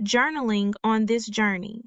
Journaling on this journey.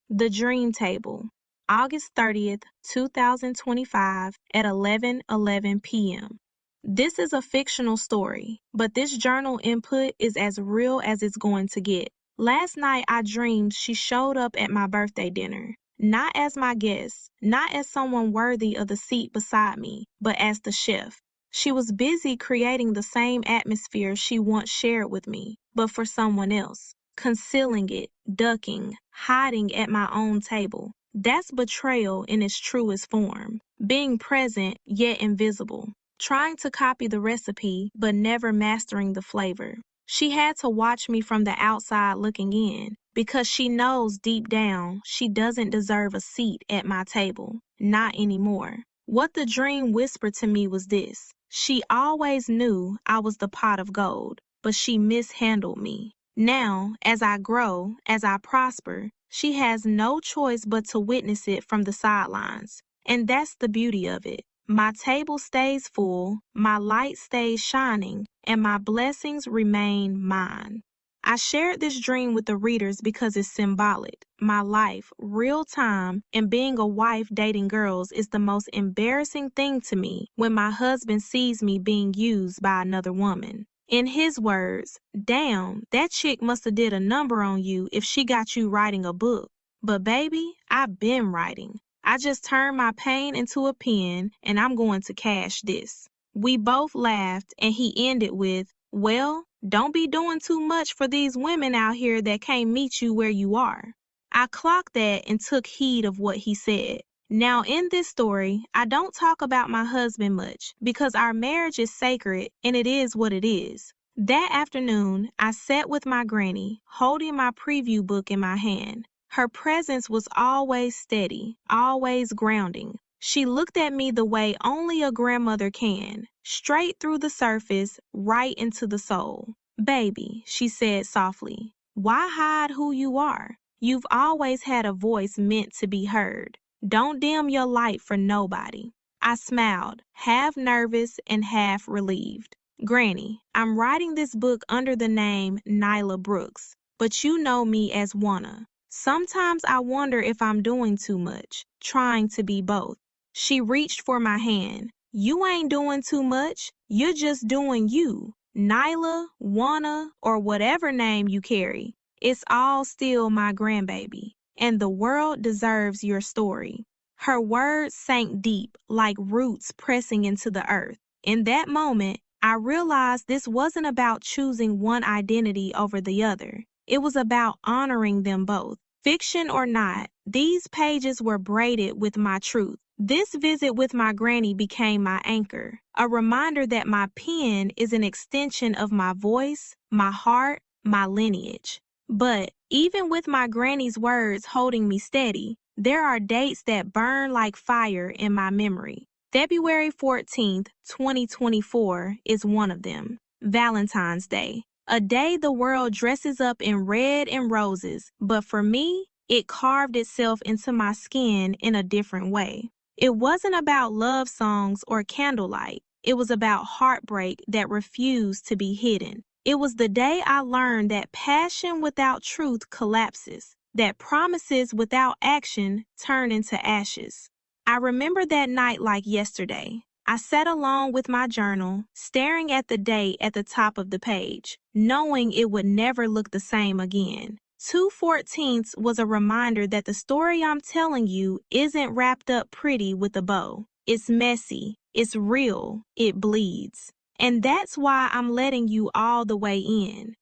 The Dream Table. August 30th, 2025 at 11:11 p.m. This is a fictional story, but this journal input is as real as it's going to get. Last night I dreamed she showed up at my birthday dinner. Not as my guest, not as someone worthy of the seat beside me, but as the chef. She was busy creating the same atmosphere she once shared with me, but for someone else. Concealing it, ducking, hiding at my own table. That's betrayal in its truest form. Being present, yet invisible. Trying to copy the recipe, but never mastering the flavor. She had to watch me from the outside looking in, because she knows deep down she doesn't deserve a seat at my table. Not anymore. What the dream whispered to me was this. She always knew I was the pot of gold, but she mishandled me. Now, as I grow, as I prosper, she has no choice but to witness it from the sidelines. And that's the beauty of it. My table stays full, my light stays shining, and my blessings remain mine. I shared this dream with the readers because it's symbolic. My life, real time, and being a wife dating girls is the most embarrassing thing to me when my husband sees me being used by another woman. In his words, damn, that chick must have did a number on you if she got you writing a book. But baby, I've been writing. I just turned my pain into a pen and I'm going to cash this. We both laughed and he ended with, well, don't be doing too much for these women out here that can't meet you where you are. I clocked that and took heed of what he said. Now, in this story, I don't talk about my husband much because our marriage is sacred and it is what it is. That afternoon, I sat with my granny, holding my preview book in my hand. Her presence was always steady, always grounding. She looked at me the way only a grandmother can, straight through the surface, right into the soul. Baby, she said softly, why hide who you are? You've always had a voice meant to be heard. Don't dim your light for nobody. I smiled, half nervous and half relieved. Granny, I'm writing this book under the name Nyla Brooks, but you know me as Wanna. Sometimes I wonder if I'm doing too much, trying to be both. She reached for my hand. You ain't doing too much. You're just doing you. Nyla, Wanna, or whatever name you carry. It's all still my grandbaby. And the world deserves your story. Her words sank deep, like roots pressing into the earth. In that moment, I realized this wasn't about choosing one identity over the other. It was about honoring them both. Fiction or not, these pages were braided with my truth. This visit with my granny became my anchor, a reminder that my pen is an extension of my voice, my heart, my lineage. But even with my granny's words holding me steady, there are dates that burn like fire in my memory. February 14th, 2024 is one of them. Valentine's Day. A day the world dresses up in red and roses, but for me, it carved itself into my skin in a different way. It wasn't about love songs or candlelight. It was about heartbreak that refused to be hidden. It was the day I learned that passion without truth collapses, that promises without action turn into ashes. I remember that night like yesterday. I sat alone with my journal, staring at the date at the top of the page, knowing it would never look the same again. 2/14 was a reminder that the story I'm telling you isn't wrapped up pretty with a bow. It's messy, it's real, it bleeds. And that's why I'm letting you all the way in.